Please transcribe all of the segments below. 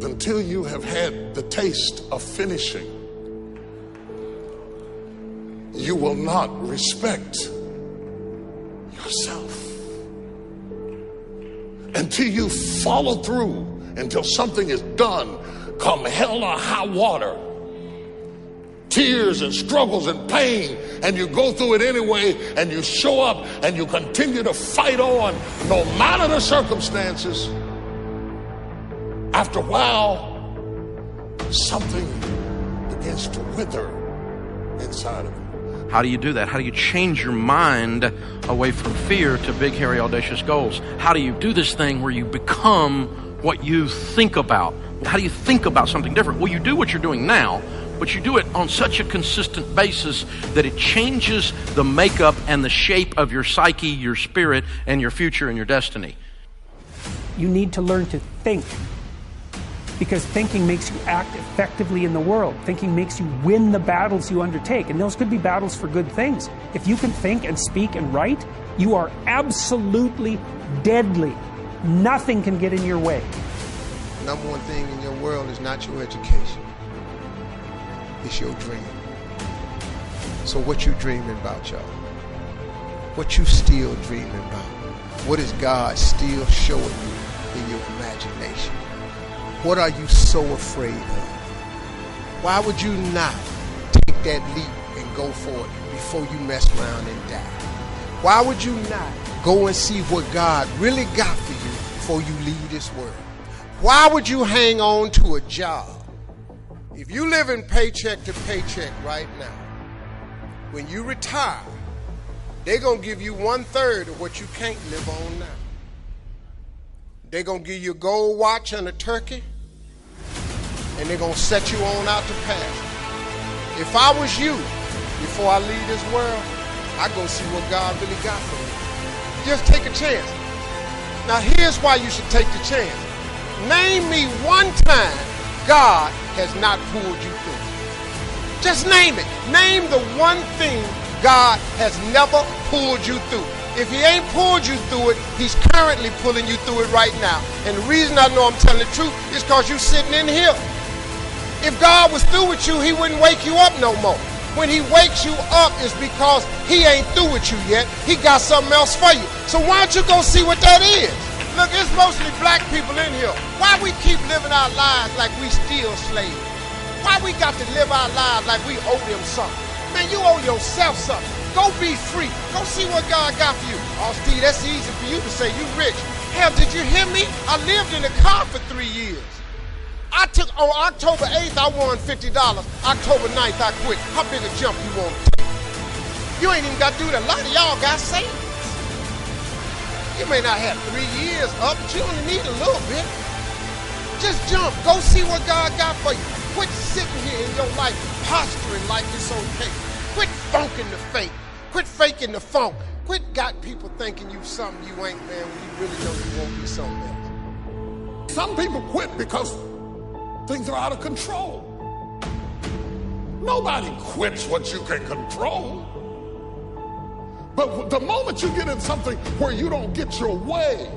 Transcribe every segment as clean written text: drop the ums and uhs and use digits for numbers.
until you have had the taste of finishing, you will not respect yourself. Until you follow through, until something is done, come hell or high water, tears and struggles and pain, and you go through it anyway, and you show up and you continue to fight on no matter the circumstances. After a while, something begins to wither inside of you. How do you do that? How do you change your mind away from fear to big, hairy, audacious goals? How do you do this thing where you become what you think about? How do you think about something different? Well, you do what you're doing now, but you do it on such a consistent basis that it changes the makeup and the shape of your psyche, your spirit, and your future and your destiny. You need to learn to think, because thinking makes you act effectively in the world. Thinking makes you win the battles you undertake, and those could be battles for good things. If you can think and speak and write, you are absolutely deadly. Nothing can get in your way. Number one thing in your world is not your education. It's your dream. So what you dreaming about, y'all? What you still dreaming about? What is God still showing you in your imagination? What are you so afraid of? Why would you not take that leap and go for it before you mess around and die? Why would you not go and see what God really got for you before you leave this world? Why would you hang on to a job? If you live in paycheck to paycheck right now, when you retire, they're going to give you 1/3 of what you can't live on now. They're going to give you a gold watch and a turkey, and they're going to set you on out to pasture. If I was you, before I leave this world, I'd go see what God really got for me. Just take a chance. Now here's why you should take the chance. Name me one time God has not pulled you through. Just name it. Name the one thing God has never pulled you through. If he ain't pulled you through it, he's currently pulling you through it right now. And the reason I know I'm telling the truth is because you're sitting in here. If God was through with you, he wouldn't wake you up no more. When he wakes you up, it's because he ain't through with you yet. He got something else for you. So why don't you go see what that is? Look, it's mostly black people in here. Why we keep living our lives like we still slaves? Why we got to live our lives like we owe them something? Man, you owe yourself something. Go be free. Go see what God got for you. Oh, Steve, that's easy for you to say. You rich. Hell, did you hear me? I lived in a car for 3 years. On October 8th, I won $50. October 9th, I quit. How big a jump you want to take? You ain't even got to do that. A lot of y'all got savings. You may not have 3 years up, but you only need a little bit. Just jump. Go see what God got for you. Quit sitting here in your life posturing like it's okay. Quit funking the fake. Quit faking the funk. Quit got people thinking you something you ain't, man, when you really know you won't be something else. Some people quit because things are out of control. Nobody quits what you can control. But the moment you get in something where you don't get your way,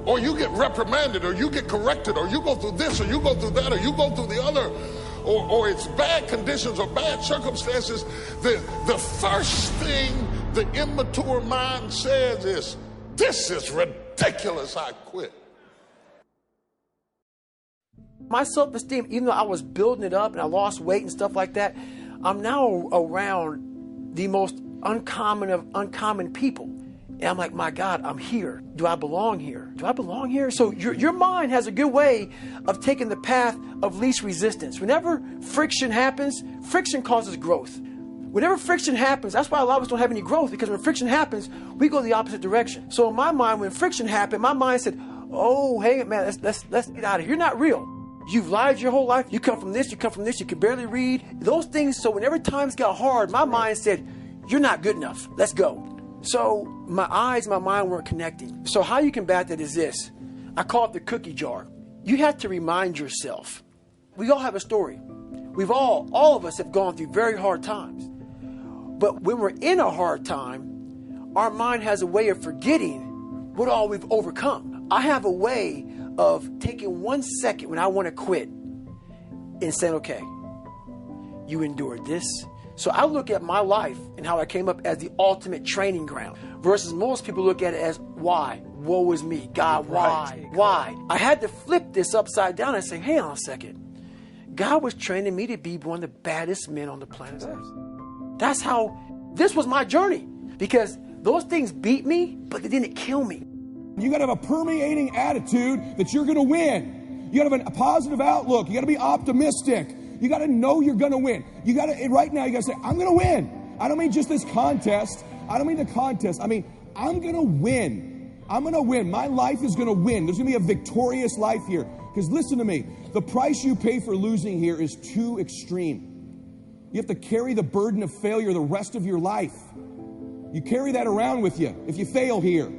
or you get reprimanded, or you get corrected, or you go through this, or you go through that, or you go through the other, or it's bad conditions or bad circumstances, the first thing the immature mind says is, this is ridiculous, I quit. My self-esteem, even though I was building it up and I lost weight and stuff like that, I'm now around the most uncommon of uncommon people. And I'm like, my God, I'm here. Do I belong here? Do I belong here? So your mind has a good way of taking the path of least resistance. Whenever friction happens, friction causes growth. Whenever friction happens, that's why a lot of us don't have any growth, because when friction happens, we go the opposite direction. So in my mind, when friction happened, my mind said, oh, hey, man, let's get out of here. You're not real. You've lied your whole life. You come from this, you come from this, you can barely read. Those things, so whenever times got hard, my mind said, you're not good enough. Let's go. So my eyes, my mind weren't connecting. So how you combat that is this. I call it the cookie jar. You have to remind yourself. We all have a story. We've all of us have gone through very hard times. But when we're in a hard time, our mind has a way of forgetting what all we've overcome. I have a way of taking 1 second when I want to quit and saying, okay, you endured this. So I look at my life and how I came up as the ultimate training ground versus most people look at it as why? Woe is me. God, why? Why? I had to flip this upside down and say, hang on a second. God was training me to be one of the baddest men on the planet Earth. That's how, this was my journey. Because those things beat me, but they didn't kill me. You got to have a permeating attitude that you're going to win. You got to have a positive outlook. You got to be optimistic. You got to know you're going to win. You got to, right now, you got to say, I'm going to win. I don't mean just this contest. I don't mean the contest. I mean, I'm going to win. I'm going to win. My life is going to win. There's going to be a victorious life here. Because listen to me, the price you pay for losing here is too extreme. You have to carry the burden of failure the rest of your life. You carry that around with you if you fail here.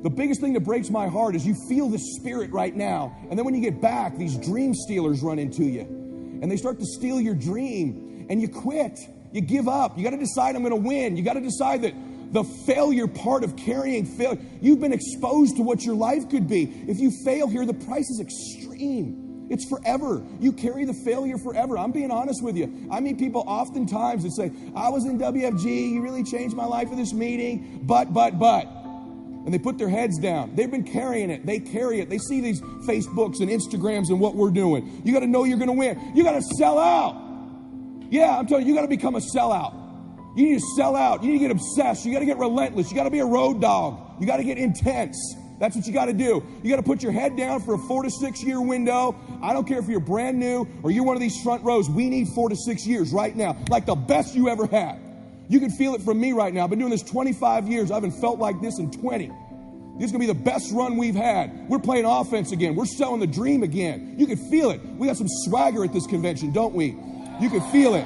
The biggest thing that breaks my heart is you feel the spirit right now. And then when you get back, these dream stealers run into you. And they start to steal your dream. And you quit. You give up. You got to decide I'm going to win. You got to decide that the failure part of carrying failure, you've been exposed to what your life could be. If you fail here, the price is extreme. It's forever. You carry the failure forever. I'm being honest with you. I meet people oftentimes that say, I was in WFG, you really changed my life at this meeting, but. And they put their heads down. They've been carrying it. They carry it. They see these Facebooks and Instagrams and what we're doing. You got to know you're going to win. You got to sell out. Yeah, I'm telling you, you got to become a sellout. You need to sell out. You need to get obsessed. You got to get relentless. You got to be a road dog. You got to get intense. That's what you got to do. You got to put your head down for a 4 to 6 year window. I don't care if you're brand new or you're one of these front rows. We need 4 to 6 years right now, like the best you ever had. You can feel it from me right now. I've been doing this 25 years. I haven't felt like this in 20. This is going to be the best run we've had. We're playing offense again. We're selling the dream again. You can feel it. We got some swagger at this convention, don't we? You can feel it.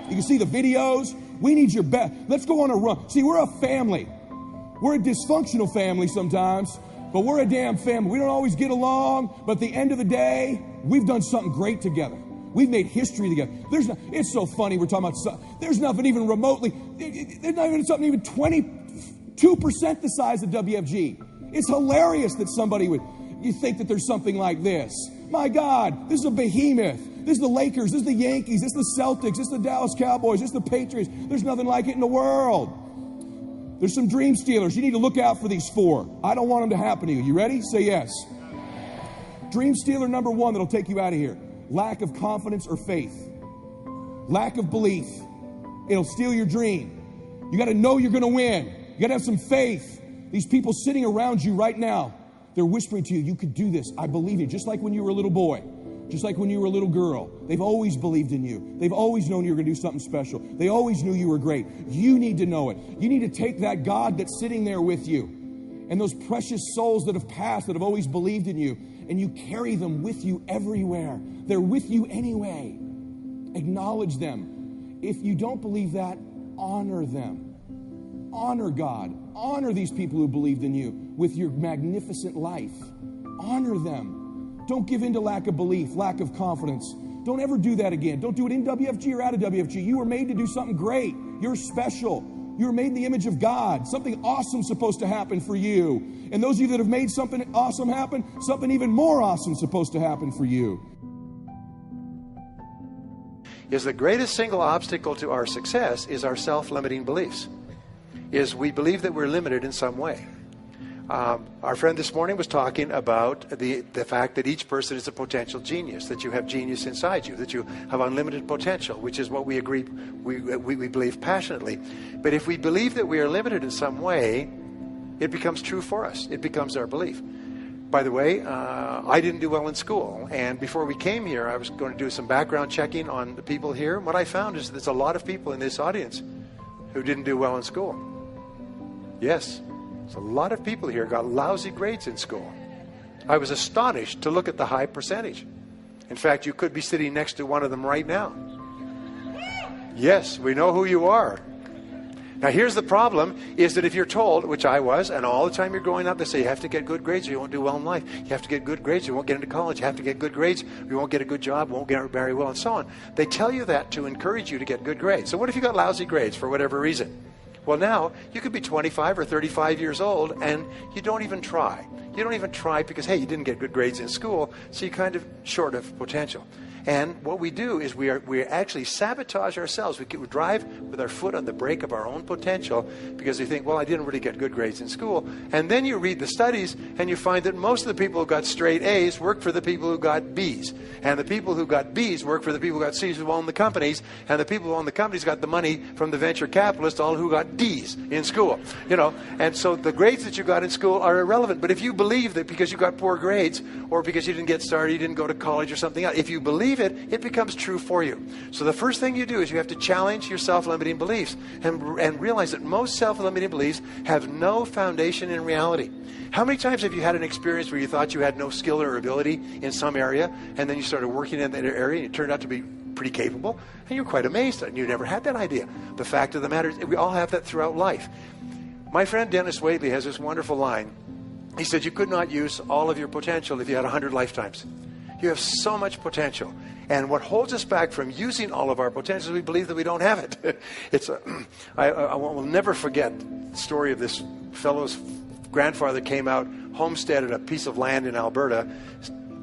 You can see the videos. We need your best. Let's go on a run. See, we're a family. We're a dysfunctional family sometimes, but we're a damn family. We don't always get along, but at the end of the day, we've done something great together. We've made history together. It's so funny we're talking about, there's nothing even remotely, there's not even something even 22% the size of WFG. It's hilarious that somebody you think that there's something like this. My God, this is a behemoth. This is the Lakers, this is the Yankees, this is the Celtics, this is the Dallas Cowboys, this is the Patriots. There's nothing like it in the world. There's some dream stealers. You need to look out for these 4. I don't want them to happen to you. You ready? Say yes. Dream stealer number 1 that'll take you out of here. Lack of confidence or faith. Lack of belief. It'll steal your dream. You got to know you're going to win. You got to have some faith. These people sitting around you right now, they're whispering to you, you could do this. I believe you. Just like when you were a little boy. Just like when you were a little girl. They've always believed in you. They've always known you were going to do something special. They always knew you were great. You need to know it. You need to take that God that's sitting there with you and those precious souls that have passed, that have always believed in you, and you carry them with you everywhere. They're with you anyway. Acknowledge them. If you don't believe that, honor them. Honor God. Honor these people who believed in you with your magnificent life. Honor them. Don't give in to lack of belief, lack of confidence. Don't ever do that again. Don't do it in WFG or out of WFG. You were made to do something great. You're special. You were made in the image of God. Something awesome is supposed to happen for you. And those of you that have made something awesome happen, something even more awesome is supposed to happen for you. Is the greatest single obstacle to our success is our self-limiting beliefs. Is we believe that we're limited in some way. Our friend this morning was talking about the fact that each person is a potential genius, that you have genius inside you, that you have unlimited potential, which is what we agree, we believe passionately. But if we believe that we are limited in some way, it becomes true for us. It becomes our belief. By the way, I didn't do well in school, and before we came here, I was going to do some background checking on the people here. What I found is there's a lot of people in this audience who didn't do well in school. Yes. So a lot of people here got lousy grades in school. I was astonished to look at the high percentage. In fact, you could be sitting next to one of them right now. Yes, we know who you are. Now here's the problem, is that if you're told, which I was, and all the time you're growing up, they say you have to get good grades or you won't do well in life. You have to get good grades or you won't get into college. You have to get good grades or you won't get a good job, won't get very well, and so on. They tell you that to encourage you to get good grades. So what if you got lousy grades for whatever reason? Well, now you could be 25 or 35 years old and you don't even try. You don't even try because, hey, you didn't get good grades in school, so you're kind of short of potential. And what we do is we actually sabotage ourselves. We drive with our foot on the brake of our own potential because we think, well, I didn't really get good grades in school. And then you read the studies and you find that most of the people who got straight A's work for the people who got B's. And the people who got B's work for the people who got C's who own the companies. And the people who own the companies got the money from the venture capitalists, all who got D's in school. You know, and so the grades that you got in school are irrelevant. But if you believe that because you got poor grades or because you didn't get started, you didn't go to college or something else, if you believe it becomes true for you. So the first thing you do is you have to challenge your self-limiting beliefs and realize that most self-limiting beliefs have no foundation in reality. How many times have you had an experience where you thought you had no skill or ability in some area, and then you started working in that area and it turned out to be pretty capable, and you're quite amazed and you never had that idea? The fact of the matter is we all have that throughout life. My friend Dennis Waitley has this wonderful line. He said, you could not use all of your potential if you had 100 lifetimes. You have so much potential. And what holds us back from using all of our potential is we believe that we don't have it. I will never forget the story of this fellow's grandfather came out, homesteaded a piece of land in Alberta,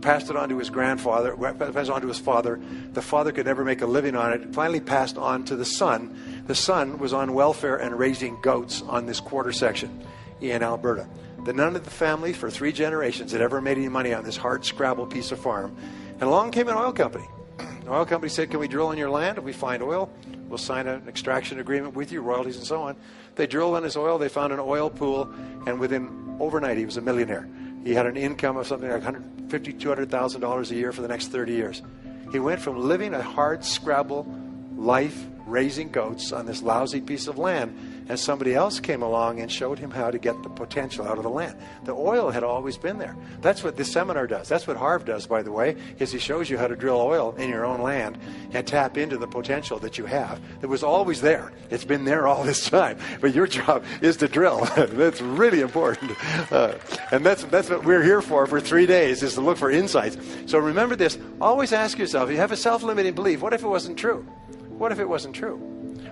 passed it on to his grandfather, passed it on to his father. The father could never make a living on it. Finally passed on to the son. The son was on welfare and raising goats on this quarter section in Alberta. None of the family for 3 generations had ever made any money on this hard scrabble piece of farm. And along came an oil company. The oil company said, can we drill on your land? If we find oil, we'll sign an extraction agreement with you, royalties and so on. They drilled on his oil. They found an oil pool. And within overnight, he was a millionaire. He had an income of something like $150,000, $200,000 a year for the next 30 years. He went from living a hard scrabble life, raising goats on this lousy piece of land, and somebody else came along and showed him how to get the potential out of the land. The oil had always been there. That's what this seminar does. That's what Harv does, by the way, is he shows you how to drill oil in your own land and tap into the potential that you have. It was always there. It's been there all this time. But your job is to drill. That's really important. And that's what we're here for 3 days, is to look for insights. So remember this. Always ask yourself, if you have a self-limiting belief, what if it wasn't true? What if it wasn't true?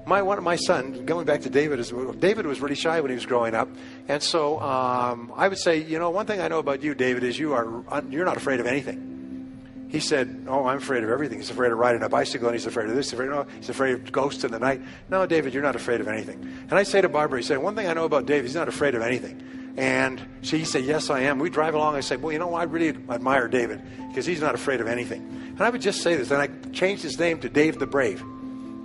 My son, going back to David, David was really shy when he was growing up. And so I would say, one thing I know about you, David, is you're not afraid of anything. He said, oh, I'm afraid of everything. He's afraid of riding a bicycle, and he's afraid of this. He's afraid of ghosts in the night. No, David, you're not afraid of anything. And I say to Barbara, he said, one thing I know about David, he's not afraid of anything. And he said, yes, I am. We drive along. I say, well, I really admire David because he's not afraid of anything. And I would just say this. And I changed his name to Dave the Brave.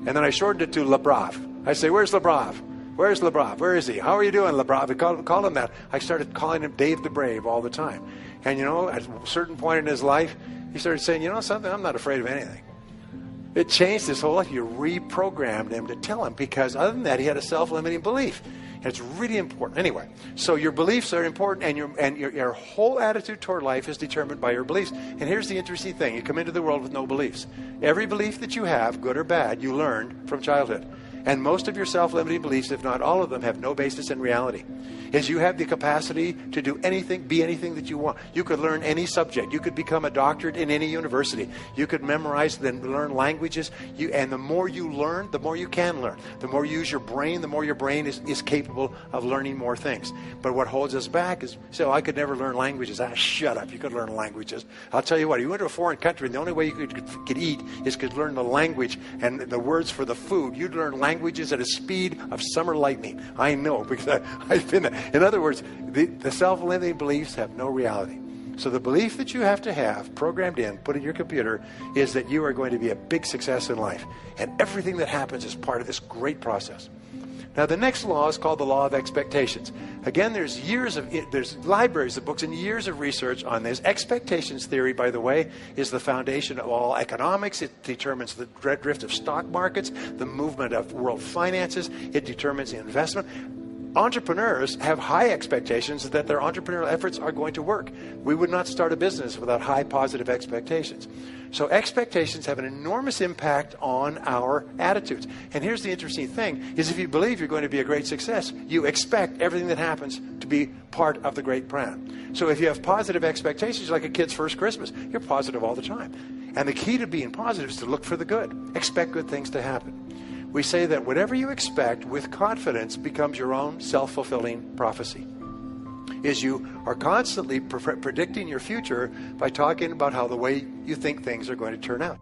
And then I shortened it to Le Brave. I say, where's Le Brave? Where's Le Brave? Where is he? How are you doing, Le Brave? I called him that. I started calling him Dave the Brave all the time. And, at a certain point in his life, he started saying, something, I'm not afraid of anything. It changed his whole life. You reprogrammed him to tell him, because other than that, he had a self-limiting belief. And it's really important. Anyway, so your beliefs are important, and your whole attitude toward life is determined by your beliefs. And here's the interesting thing. You come into the world with no beliefs. Every belief that you have, good or bad, you learned from childhood. And most of your self-limiting beliefs, if not all of them, have no basis in reality. Is you have the capacity to do anything, be anything that you want. You could learn any subject. You could become a doctorate in any university. You could memorize and learn languages. And the more you learn, the more you can learn. The more you use your brain, the more your brain is capable of learning more things. But what holds us back is, I could never learn languages. Shut up. You could learn languages. I'll tell you what, you went to a foreign country, and the only way you could eat is could learn the language and the words for the food. You'd learn languages at a speed of summer lightning. I know, because I've been there. In other words, the self-limiting beliefs have no reality. So the belief that you have to have programmed in, put in your computer, is that you are going to be a big success in life. And everything that happens is part of this great process. Now, the next law is called the law of expectations. Again, there's libraries of books and years of research on this. Expectations theory, by the way, is the foundation of all economics. It determines the drift of stock markets, the movement of world finances. It determines the investment. Entrepreneurs have high expectations that their entrepreneurial efforts are going to work. We would not start a business without high positive expectations. So expectations have an enormous impact on our attitudes. And here's the interesting thing, is if you believe you're going to be a great success, you expect everything that happens to be part of the great plan. So if you have positive expectations, like a kid's first Christmas, you're positive all the time. And the key to being positive is to look for the good. Expect good things to happen. we say that whatever you expect with confidence becomes your own self-fulfilling prophecy. Is you are constantly predicting your future by talking about how the way you think things are going to turn out.